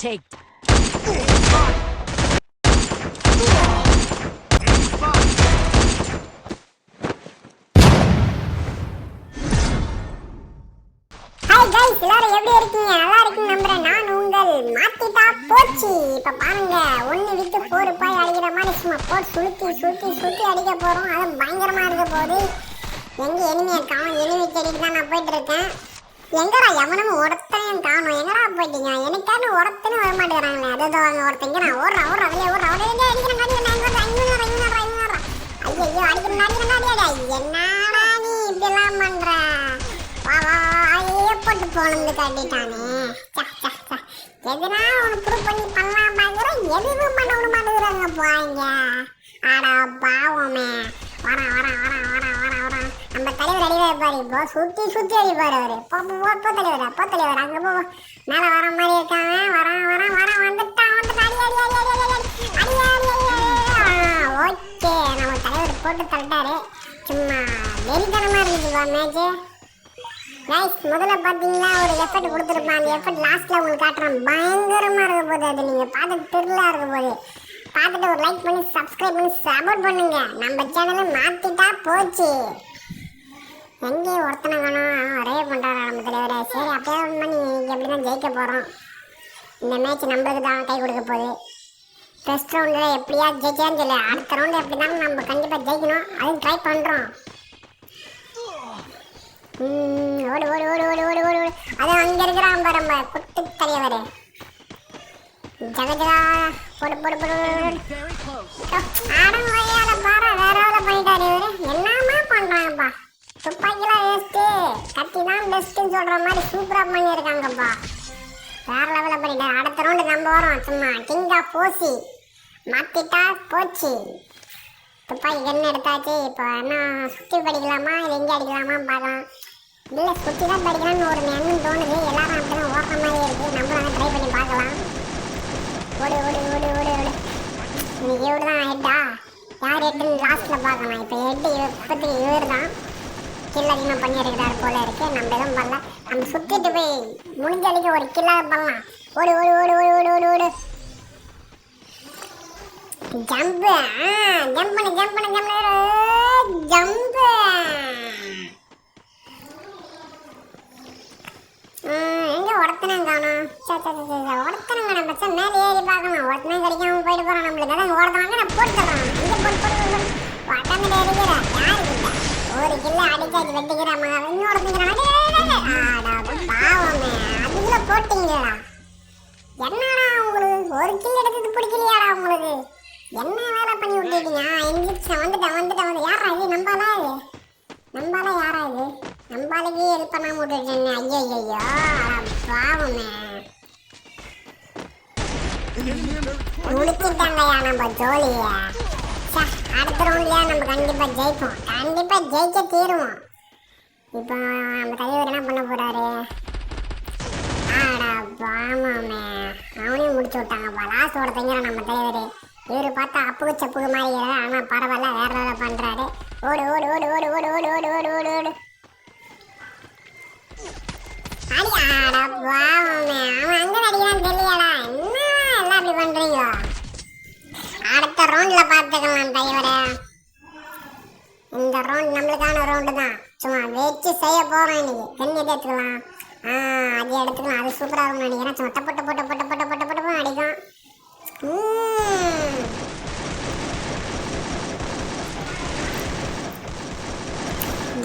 Take. Hi guys, எல்லாரும் எப்படி இருக்கீங்க? நல்லா இருக்கீங்க நம்புறேன். நான் உங்கள் மாத்திட்டா போச்சு. இப்ப பாருங்க, 1 விட்டு 4 பாய் அடிக்கிற மாதிரி சும்மா போட்டு சுத்தி அடிக்க போறோம். அது பயங்கரமா இருக்க போகுது. எங்க எனிமியை காணும், எனிமி தேடிட்டு தான் நான் போயிட்டு இருக்கேன். எங்கடா எவனும் ஒருத்தனையும் காணும், எங்கடா போயிட்டீங்க? எனக்கான ஒருத்தனும் வர மாட்டேங்கிறாங்களே. அதோ வாங்க ஒருத்தங்க, நான் ஓடுறேன் வெளியே ஓடுறேன். அடிக்கிறேன் ஐயோ அடிக்கிறேன். என்னடா நீ இப்படிலாம் பண்ற? போட்டு போனது காட்டிட்டானே. எதுனா உனக்கு ப்ரூவ் பண்ணி பண்ணலாம் பாக்குறேன், எதுவும் பண்ண விட மாட்டேங்கிறாங்க போங்க. ஆடா பாவமே. வரான் நம்ம தலைவர் அடிவாரு பாரு. இப்போ சுத்தி அடிப்பாரு அவரு. போ தலைவர் அங்க போ. மேல வர மாதிரி இருக்காங்க. வரான் வந்துட்டான். ஓகே, நம்ம தலைவர் போட்டு தள்ளிட்டாரு. சும்மா வெறித்தனமா இருக்குதுப்பா மேட்ச். கைஸ், முதல்ல பார்த்தீங்கன்னா ஒரு எஃபர்ட் கொடுத்துருப்பேன். அந்த எஃபர்ட் லாஸ்ட்ல உங்களுக்கு காட்டுறேன். பயங்கரமா இருக்க போகுது. அது நீங்க பார்த்துட்டு திருவிழா இருக்க போகுது. பார்த்துட்டு ஒரு லைக் பண்ணி சப்ஸ்கிரைப் பண்ணி சப்போர்ட் பண்ணுங்க. நம்ம சேனலை மாத்திட்டா போச்சு. எங்கேயும் ஒருத்தனை காணும், ரே பண்றாரா நம்ம தலைவரை. சரி, அப்படியே பண்ணி எப்படிதான் ஜெயிக்க போறோம். இந்த மேட்ச் நம்மளுக்கு தான் கை கொடுக்க போகுது. ஃபர்ஸ்ட் ரவுண்டில் எப்படியா ஜெயிச்சான்னு சொல்லி, அடுத்த ரவுண்டு எப்படி தான் நம்ம கண்டிப்பாக ஜெயிக்கணும். அதுவும் ட்ரை பண்ணுறோம். ஓடு. அது அங்க இருக்கிறான் பாரு நம்ம குட்டி தலைவர். ஜகஜகா போடு. ஆடம் வழியால பாரு, வேற வேலை பண்ணிட்டாரு இவரு. என்னமா பண்றாங்கப்பா. துப்பாக்கிலாம் வேஸ்ட்டு, கத்தி தான் பெஸ்ட்டுன்னு சொல்ற மாதிரி சூப்பரா பண்ணியிருக்காங்கப்பா. வேற லெவலில் பண்ணிட்டாரு. அடுத்த ரவுண்டு நம்ம வரோம். சும்மா கிங் ஆஃப் ஓசி மாத்திட்டா போச்சு. துப்பாக்கி கண்ணு எடுத்தாச்சு. இப்போ என்ன சுற்றி படிக்கலாமா இல்லை எங்கே அடிக்கலாமா பார்க்கலாம். இல்லை சுற்றி தான் படிக்கலாம்னு ஒரு எண்ணம் தோணுது. எல்லாரும் அப்படி தான் ஓடுற மாதிரி இருக்குது. நம்மளும் அதை ட்ரை பண்ணி பார்க்கலாம். ஓடு. இன்னைக்கு இவரு தான் ஹெட்டா? யார் ஹெட்டுன்னு லாஸ்ட்டில் பார்க்கலாம். இப்போ ஹெட்டு இப்போதைக்கு இவர் தான் கில் அதிகமாக பண்ணி எடுக்கிறாரு போல இருக்குது. நம்ம எதுவும் பண்ணல. நம்ம சுற்றிட்டு போய் முடிஞ்ச அடிக்க ஒரு கில்லாக பண்ணலாம். ஓடு. ஜம்பு எங்க ஒருத்தனை காணும். ஒருத்தனை காணும். பச்சா மேலே ஏறி பார்க்கணும். ஒருத்தனை கிடைக்காம போயிட்டு போறான். நம்மளுக்கு அதான் ஓடுறாங்க. நான் போட்டுறேன். இங்க போட்டு உடம்புல இருக்கிற யாருக்கிட்ட ஒரு கில்ல அடிச்சாச்சு வெட்டிக்கிறாமா. இன்னொருத்தங்கிறான். பாவமே, அதுக்குள்ள போட்டீங்களா? என்னடா உங்களுக்கு ஒரு கில் எடுத்தது பிடிக்கலையாடா உங்களுக்கு? என்ன வேலை பண்ணி விட்டுட்டீங்க? எந்திரிச்சேன், வந்துட்டேன். யாரா இது? நம்பாலா யாரா இது? நம்பாலுக்கு ஹெல்ப் பண்ணாம விட்டுட்டேன். ஐயோ பாவமே, முடிச்சுட்டாங்கய்யா நம்ம ஜோலிய. அடுத்த ரவுண்ட்லயா நம்ம கண்டிப்பா ஜெயிக்க தீருவோம். இப்போ நம்ம தலைவர் என்ன பண்ண போறாரு? ஆடா பாவமே, அவனையும் முடிச்சு விட்டாங்கப்பா. லாஸ்ட் ஒருத்தங்கிற நம்ம தலைவர். இவரு பார்த்தா அப்புக்கு சப்புக்கு மாதிரி, ஆனா பரவாயில்ல, வேற வேலை பண்றாரு. ஓடு. அடி. ஆடா பாவமே, அவன் அங்க அடிக்கிறான்னு தெரியலடா. என்ன எல்லாம் அப்படி பண்றீங்க? அடுத்த ரவுண்ட்ல பார்த்துக்கலாம் தலைவர. இந்த ரவுண்ட் நம்மளுக்கான ரவுண்டு தான். சும்மா வச்சு செய்ய போறோம். இன்னைக்கு கண்ணி எடுத்துக்கலாம். அது எடுத்துக்கலாம். அது சூப்பரா இருக்கும்னு நினைக்கிறேன். சும்மா போட்டு அடிக்கும்.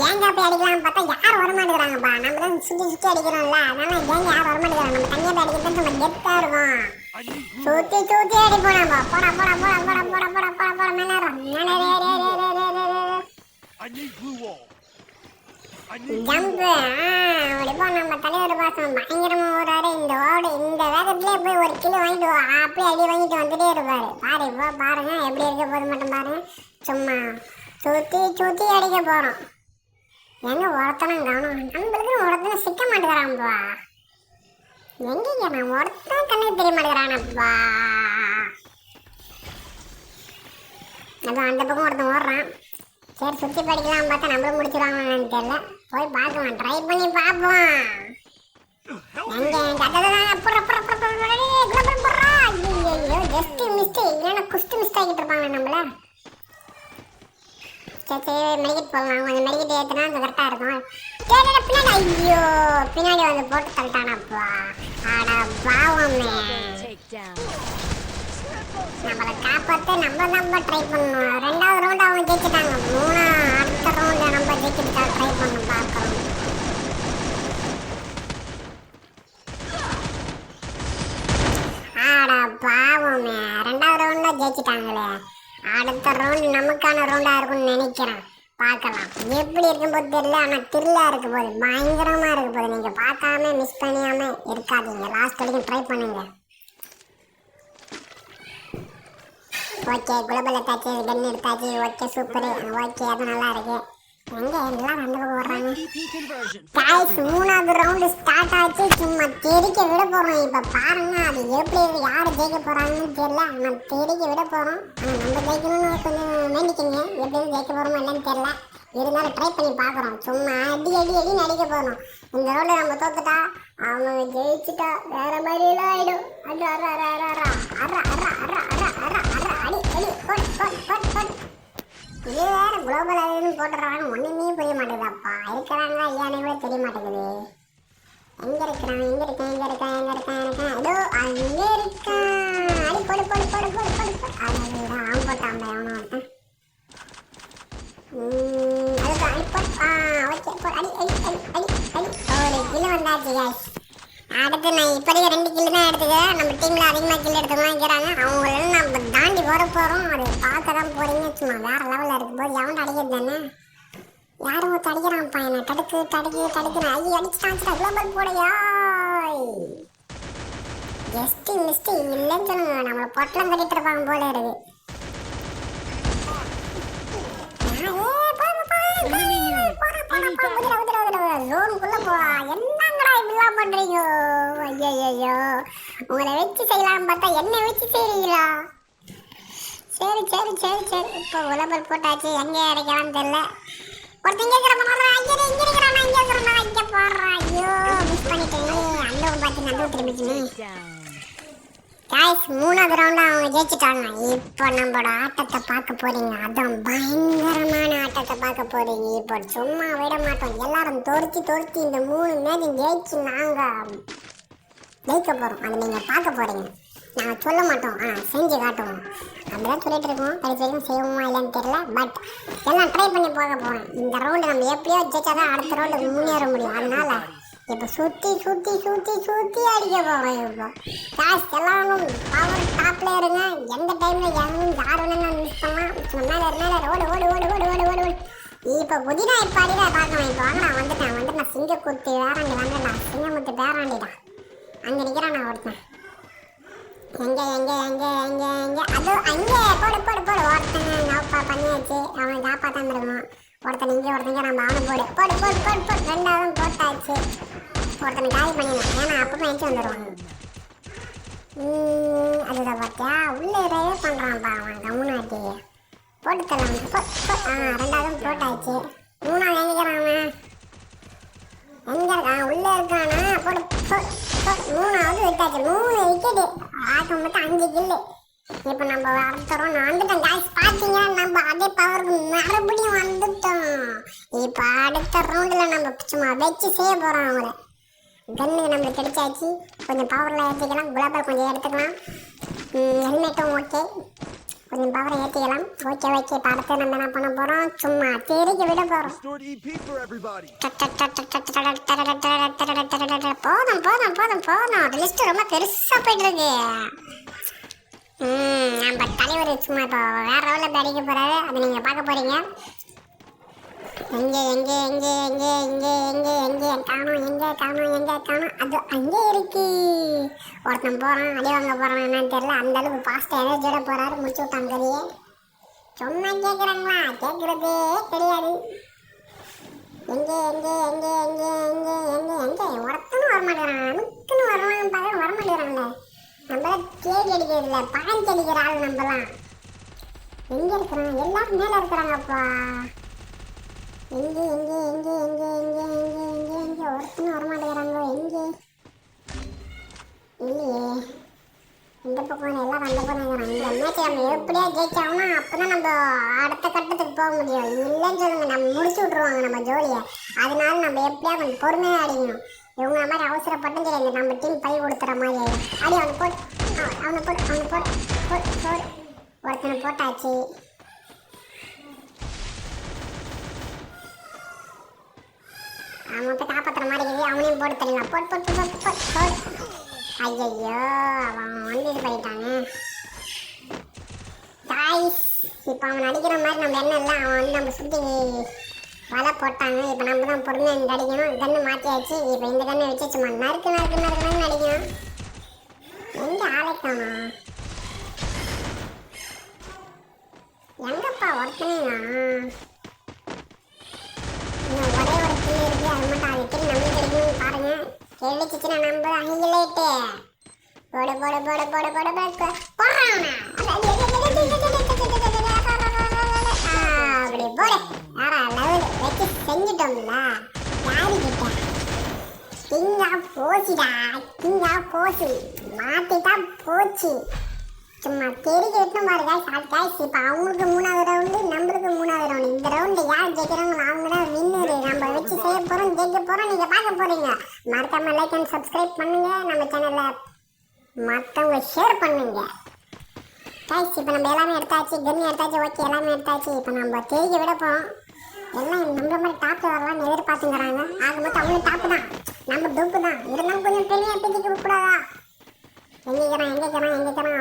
கேங்கா போய் அடிக்கலாம்னு பார்த்தா யாரும் வரமாட்டேங்கிறாங்கப்பா. நம்ம தான் சுற்றி அடிக்கிறோம்ல, அதனால கேங்க யாரும் வரமாட்டேங்கிறாங்க. நம்ம தனியாக போய் அடிக்கிறது நம்ம கெத்தா இருக்கும். சுற்றி அடிப்போம் நம்ம. போட மேலே ஜம்பு. அப்படிப்போ நம்ம தலைவர் பாசம் பயங்கரமா ஓடுறாரு. இந்த வேகத்திலே போய் ஒரு கிலோ வாங்கிட்டு அப்படியே அடி வாங்கிட்டு வந்துட்டே இருப்பாரு. பாருங்க எப்படி இருக்க போது மட்டும் பாருங்க. சும்மா சுற்றி அடிக்க போறோம். எங்க ஒருத்தனும் காணும். நம்மளுக்கு ஒருத்தனை சிக்க மாட்டேங்கிறான்ப்பா. எங்கீங்க நான் ஒருத்தன் கண்ணுக்கு தெரிய மாட்டேங்கிறானப்பா. அதான் அந்த பக்கம் ஒருத்தன் ஓடுறான். சரி சுற்றி படிக்கலாம் பார்த்தா நம்மளும் முடிச்சிருவாங்கன்னு தெரியல. போய் பார்க்கலாம், ட்ரை பண்ணி பார்ப்போம். எங்க ஐயோ ஜஸ்ட் மிஸ்டேக், இல்லைன்னா குஸ்ட் மிஸ் ஆகிட்டு இருப்பாங்க நம்மள. சரி சரி மெடிக்கெட் போகலாம், கொஞ்சம் மெடிக்கெட் ஏற்றுனா அது கரெக்டாக இருக்கும். பின்னாடி ஐயோ பின்னாடி வந்து போட்டு தள்ளிட்டானப்பா. ஆடா பாவமே, நம்மளை காப்பாற்ற நம்ம ட்ரை பண்ணணும். ரெண்டாவது ரவுண்டு அவங்க ஜெயிச்சுட்டாங்க, அடுத்த ரவுண்டு நம்ம ஜெயிக்கிறதுக்காக ட்ரை பண்ணணும் பார்க்குறோம். ஆடா பாவமே, ரெண்டாவது ரவுண்டில் ஜெயிச்சுட்டாங்களே. அடுத்த ரவுண்டு நமக்கான ரவுண்டாக இருக்கும்னு நினைக்கிறேன். பார்க்கலாம் எப்படி இருக்கும்போது தெரியல, ஆனால் த்ரில்லாக இருக்க போது, பயங்கரமாக இருக்க போது. நீங்கள் பார்க்காம மிஸ் பண்ணியாமல் இருக்காதீங்க, லாஸ்ட் வரைக்கும் ட்ரை பண்ணுங்க. ஓகே குளோபல் எடுத்தாச்சு, கன் எடுத்தாச்சு. ஓகே சூப்பர், ஓகே அது நல்லா இருக்கு. எங்க எல்லாம் ரெண்டு பக்கம் வர்றாங்க. கைஸ் மூணாவது ரவுண்டு ஸ்டார்ட் ஆச்சு, சும்மா தெரிக்க விட போறோம். இப்ப பாருங்க அது எப்படி யாரு ஜெயிக்க போறாங்கன்னு தெரியல, ஆனா தெரிக்க விட போறோம். ஆனா நம்ம ஜெயிக்கணும்னு கொஞ்சம் வேண்டிக்கங்க, எப்படி ஜெயிக்க போறோமோ இல்லைன்னு தெரியல, இருந்தாலும் ட்ரை பண்ணி பாக்குறோம். சும்மா அடி அடி அடி நடிக்க போறோம். இந்த ரவுண்ட்ல நம்ம தோத்துட்டா அவங்க ஜெயிச்சுட்டா வேற மாதிரி எல்லாம் ஆயிடும். அடி அற அற அற அற அற அற அற அற அற அடி அடி போட் போட் போட் போட். இது வேற குளோபல் அதுன்னு போட்டுறாங்க, ஒண்ணுமே புரிய மாட்டேங்குதாப்பா. இருக்கிறாங்களா இல்லையானே கூட தெரிய மாட்டேங்குது. எங்க இருக்கிறான் எங்க இருக்கான் எங்க இருக்கான் எங்க இருக்கான் இருக்கான் அதோ அங்கே இருக்கான். அடி போடு போடு போடு போடு போடு போடு. அதுதான் அவன் போட்டான் எவனோ ஒருத்தன். அதுதான் அடி போட். ஓகே போடு அடி அடி அடி அடி அடி. ஒரு கிலோ வந்தாச்சு கைஸ். அடுத்து நான் இப்போதைக்கு 2 கிலோ தான் எடுத்துக்கிறேன். நம்ம டீமில் அதிகமாக கிலோ எடுத்துக்கலாம் இருக்கிறாங்க. அவங்களெல்லாம் நம்ம தாண்டி வர போகிறோம். அது பார்க்க தான் போகிறீங்க. சும்மா வேறு லெவலில் இருக்கும்போது எவன் அடிக்கிறது தானே, யாரும் ஒருத்த அடிக்கிறான்ப்பா என்ன. தடுக்கு தடுக்கு தடுக்குறேன். ஐயோ அடிச்சுட்டான் குளோபல் போடையா. ஜஸ்ட்டு மிஸ்ட்டு இல்லைன்னு சொல்லுங்க, நம்மளை பொட்டலம் கட்டிட்டு இருப்பாங்க போல இருக்கு. ஜோனுக்குள்ள போ. என்னங்கடா இப்படிலாம் பண்றீங்க? ஐயோ உங்களை வச்சு செய்யலாம்னு பார்த்தா என்ன வச்சு செய்றீங்களா? சரி சரி சரி சரி இப்போ உலபல் போட்டாச்சு. எங்க இறக்கலாம்னு தெரியல. ஒருத்தங்க இங்க இருக்கிறானா இங்க இருக்கிறானா இங்க போடுறா. ஐயோ மிஸ் பண்ணிட்டேன். அந்த பார்த்து நல்ல திரும்பிச்சு. காய்ஸ் மூணாவது ரவுண்டு அவங்க ஜெயிச்சுட்டாங்க. இப்போ நம்மளோட ஆட்டத்தை பார்க்க போறீங்க. அதான் பயங்கரமான ஆட்டத்தை பார்க்க போறீங்க. இப்போ சும்மா விட மாட்டோம். எல்லாரும் தோர்த்தி இந்த 3 மேட்சும் ஜெயிச்சு நாங்கள் ஜெயிக்க போகிறோம். அதை நீங்கள் பார்க்க போறீங்க. நாங்கள் சொல்ல மாட்டோம், ஆனால் செஞ்சு காட்டுவோம். அப்படிதான் சொல்லிட்டு இருக்கோம். கடைசி வரைக்கும் செய்வோமா இல்லைன்னு தெரியல, பட் எல்லாம் ட்ரை பண்ணி பார்க்க போகிறோம். இந்த ரவுண்டு நம்ம எப்படியோ ஜெயிச்சாதான் அடுத்த ரவுண்டுக்கு முன்னேற முடியும். அதனால இப்போ சுற்றி அடிக்க போகிறோம். இப்போ காசு எல்லாரும் பவர் டாப்ல இருங்க. எந்த டைமில் யார் வேணும்னு மிஸ் பண்ணலாம். மேலே ஓடு ஓடு ஓடு ஓடு ஓடு ஓடு ஓடு. இப்போ புதினா இப்போ அடிதா பார்க்கலாம். இப்போ வாங்க நான் வந்துட்டேன். சிங்கக்குத்து வேறாண்டி வந்துட்டேன். சிங்கமுத்து பேராண்டிதான் அங்கே நிற்கிறான். நான் ஒருத்தன் எங்க அது அங்கே போடு போடு போடு. ஒருத்தனை நோப்பா பண்ணியாச்சு, அவன் காப்பாற்றாம இருக்கணும். ஒருத்தன் இங்கே ஒருத்தங்க நம்ம அவனை போடு போடு போடு போடு போடு. ரெண்டாவது போட்டாச்சு. ஒருத்தனை காலி பண்ணிடலாம், ஏன்னா அப்பப்போ எழுச்சி வந்துடுவாங்க. அதுதான் பார்த்தியா உள்ளே ரேவே பண்ணுறான்ப்பா அவன் கம்முனாட்டி. போட்டு தரலாம். ரெண்டாவது போட்டாச்சு. மூணாவது எங்கிக்கிறான் அவன்? எங்கே இருக்கான்? உள்ளே இருக்கானா? போடு போடு. 3வது விட்டாச்சு. 3 விக்கெட்டு. ஆட்டம் மட்டும் 5 கில்லு. இப்போ நம்ம அடுத்த ரவுண்ட் வந்துட்டோம் காய்ஸ். பார்த்தீங்கன்னா நம்ம அதே பவருக்கு மறுபடியும் வந்துட்டோம். இப்போ அடுத்த ரவுண்டில் நம்ம சும்மா வச்சு செய்ய போகிறோம். அவங்கள கன்னு நம்மளுக்கு கிடைச்சாச்சு. கொஞ்சம் பவரில் ஏற்றிக்கலாம். குளோபல் கொஞ்சம் எடுத்துக்கலாம். ஹெல்மெட்டும் ஓகே, கொஞ்சம் பவரை ஏற்றிக்கலாம். ஓகே இப்போ அடுத்து நம்ம என்ன பண்ண போகிறோம்? சும்மா தெரிக்க விட போகிறோம். போதும். லிஸ்ட் ரொம்ப பெருசாக போயிட்டு இருக்கு. நம்ம தலைவர் சும்மா இப்போ வேற லெவலில் அடிக்க போகிறாரு. அதை நீங்கள் பார்க்க போகிறீங்க. எங்கே காணும். அது அங்கே இருக்கு. ஒருத்தன் போகிறான், அடி வாங்க போகிறான். என்னன்னு தெரியல, அந்த அளவுக்கு ஃபாஸ்ட்டாக எனர்ஜியோட போகிறாரு. முடிச்சு விட்டான் கதையே. சும்மா கேட்குறாங்களா? கேட்குறதே கிடையாது. எங்கே ஒருத்தனும் வரமாட்டேங்கிறான். அனுக்குன்னு வரலாம் பார்க்க வரமாட்டேங்கிறாங்களே. நம்மளாம் தேடி அடிக்கிறதில்ல, பாய்ச்சி அடிக்கிற ஆள் நம்மலாம். எங்கே இருக்கிறான்? எல்லாரும் மேலே இருக்கிறாங்கப்பா. எங்கே ஒருத்தனும் வரமாட்டேங்கிறாங்க. எங்கே இல்லையே. இந்த போறேன் எல்லாம் வந்த போறேன். இந்த மேட்ச் நம்ம எப்படியா ஜெயிச்சாங்கன்னா அப்பதான் நம்ம அடுத்த கட்டத்துக்கு போக முடியும். இல்லைன்னு சொல்லுங்க நம்ம முடிச்சு விட்டுருவாங்க நம்ம ஜோலியை. அதனால நம்ம எப்படியா கொஞ்சம் பொறுமையாக அடிக்கணும். இவங்க மாதிரி அவசரப்பட்டும் தெரியாது நம்ம டீம் பை கொடுத்துற மாதிரி ஆயிடும். அடி அவனை போட் ஒருத்தனை போட்டாச்சு. அவன் போய் காப்பாற்றுற மாதிரி இருக்குது. அவனையும் போட்டு தரலாம். போட் ஐயோ அவன் வந்து இது பண்ணிட்டாங்க காய்ஸ். இப்போ அவன் அடிக்கிற மாதிரி நம்ம என்ன இல்லை, அவன் வந்து நம்ம சுற்றி வலை போட்டாங்க. இப்போ நம்ம தான் பொறுமையாக இந்த அடிக்கணும். கன்று மாற்றியாச்சு. இப்போ இந்த கண்ணை வச்சு சும்மா நறுக்கு அடிக்கணும். எங்கே ஆளைக்கானா எங்கப்பா ஒருத்தனேனா? இன்னும் ஒரே ஒரு கிளி இருக்கு. அது மட்டும் அது கிளி நம்மளுக்கு கிடைக்கணும்னு பாருங்க. கெளிச்சிச்சுன்னா நம்ம ஹைலைட்டு. போடு போடுறான். அப்படி போடு. யாரா லெவல் வச்சு செஞ்சுட்டோம்ல. யாருக்கிட்ட கிங்கா போசி மாத்திட்டா போச்சு. சும்மா தெரிஞ்சு விட்டோம் பாரு காய்ஸ். இப்போ அவங்களுக்கு 3வது ரவுண்டு, நம்மளுக்கு 3வது ரவுண்டு. இந்த ரவுண்டு யார் ஜெயிக்கிறாங்களோ அவங்க தான் வின்னர். நம்ம வச்சு செய்ய போகிறோம், ஜெயிக்க போகிறோம். நீங்கள் பார்க்க போகிறீங்க. மறக்காம லைக் அண்ட் சப்ஸ்கிரைப் பண்ணுங்க. நம்ம சேனலில் மற்றவங்க ஷேர் பண்ணுங்க காய்ஸ். இப்போ நம்ம எல்லாமே எடுத்தாச்சு. கன்னி எடுத்தாச்சு. ஓகே எல்லாமே எடுத்தாச்சு. இப்போ நம்ம தெரிஞ்சு விட போகிறோம். எல்லாம் நம்மள மாதிரி டாப் வரலாம்னு எதிர்பார்த்துங்கிறாங்க. ஆக மொத்தம் அவங்களும் டாப்பு தான், நம்ம டூப்பு தான். இருந்தாலும் கொஞ்சம் பெரிய பேசிக்க கூடாதா? எங்கேக்கிறான்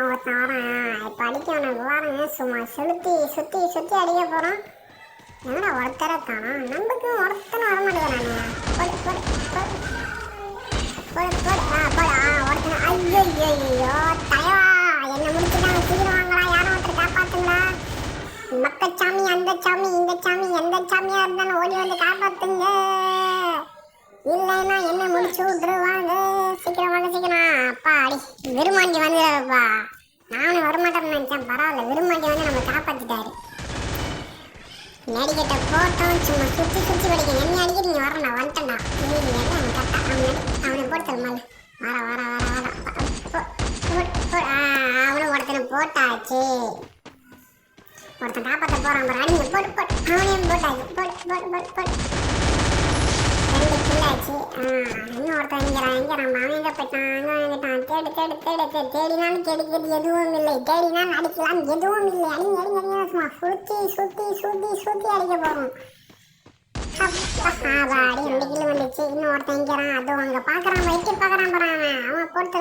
ஒருத்தன் வரான். இப்போ அடிக்க வாரங்க. சும்மா சுற்றி அடிக்க போகிறோம். என்னடா ஒருத்தரை தானா? நமக்கு ஒருத்தனை வரமாட்டேங்கிறானே. ஒருத்தனை ஐயோ தலைவா என்ன முடிச்சுட்டாங்க. சீக்கிரவாங்களா, யாரும் ஒருத்தர் காப்பாத்துங்களா. மக்கச்சாமி அந்த சாமி இந்த சாமி எந்த சாமியா இருந்தாலும் ஓடி வந்து காப்பாத்துங்க. இல்லைன்னா என்ன முடிச்சு விட்டுருவாங்க. சீக்கிரம் வாங்க சீக்கிரம். அப்பா அடி விரும்மாண்டி வந்துடுறப்பா. நானும் வரமாட்டேன்னு நினைச்சேன். பரவாயில்ல, விரும்மாண்டி வந்து நம்ம காப்பாத்திட்டாரு. நடிக்கிட்ட போட்டோம். சும்மா சுற்றி படிக்க என்ன அடிக்க நீங்க வர. நான் வந்துட்டேன்டா. அவனை போட்டு மேல வர அவனும் ஒருத்தனை போட்டாச்சு. ஒருத்தன் காப்பாற்ற போறான் பாரு. அடிங்க போட்டு அவனையும் போட்டாச்சு. 2 கில்லாச்சு. இன்னும் ஒருத்தன் எங்கிறான் அவன் எங்க போயிட்டான். தேடினாலும் கிடைக்கிறது எதுவும் இல்லை. தேடினால் அடிக்கலாம் எதுவும் இல்லை. அடிங்க சும்மா சுத்தி அடிக்க போறோம். அடி 2 கிலோ வந்துச்சு. இன்னும் ஒருத்தன் எங்கிறான். அதுவும் அங்க பாக்குறான். வைக்க பாக்குறான் போறான். அவன் போட்டு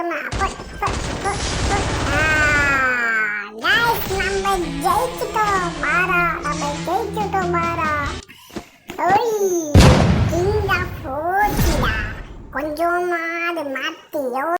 நம்ம ஜெயிச்சுட்டோம் பாரா. கொஞ்சமாவது மாத்தி